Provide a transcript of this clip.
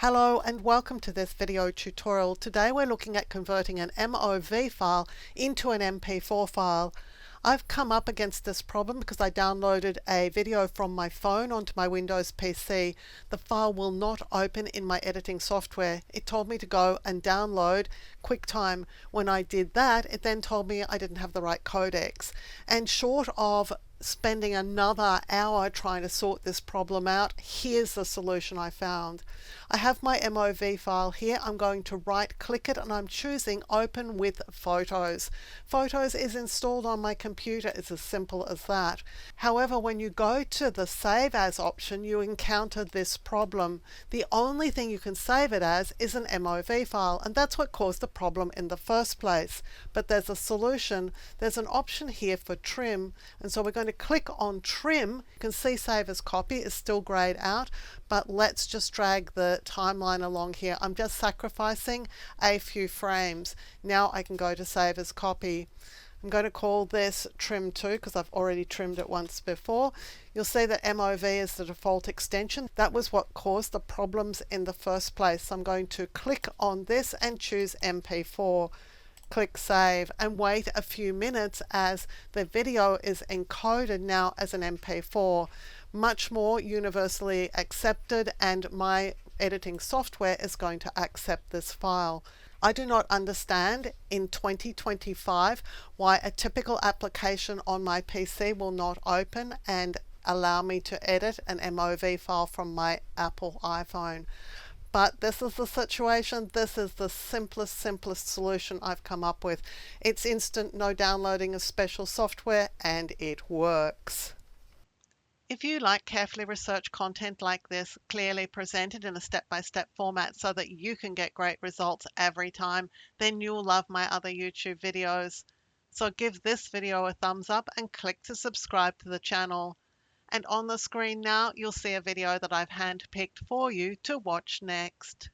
Hello and welcome to this video tutorial. Today we're looking at converting an MOV file into an MP4 file. I've come up against this problem because I downloaded a video from my phone onto my Windows PC. The file will not open in my editing software. It told me to go and download QuickTime. When I did that, it then told me I didn't have the right codecs. And short of spending another hour trying to sort this problem out, here's the solution I found. I have my MOV file here. I'm going to right click it and I'm choosing Open with Photos. Photos is installed on my computer. It's as simple as that. However, when you go to the Save As option, you encounter this problem. The only thing you can save it as is an MOV file, and that's what caused the problem in the first place. But there's a solution. There's an option here for trim, and so we're going to click on trim. You can see Save As Copy is still grayed out, but let's just drag the timeline along here. I'm just sacrificing a few frames. Now I can go to Save As Copy. I'm going to call this trim 2 because I've already trimmed it once before. You'll see that MOV is the default extension. That was what caused the problems in the first place. So I'm going to click on this and choose MP4. Click Save and wait a few minutes as the video is encoded now as an MP4. Much more universally accepted, and my editing software is going to accept this file. I do not understand in 2025 why a typical application on my PC will not open and allow me to edit an MOV file from my Apple iPhone. But this is the situation. This is the simplest solution I've come up with. It's instant, no downloading of special software, and it works. If you like carefully researched content like this, clearly presented in a step-by-step format so that you can get great results every time, then you'll love my other YouTube videos. So give this video a thumbs up and click to subscribe to the channel. And on the screen now, you'll see a video that I've handpicked for you to watch next.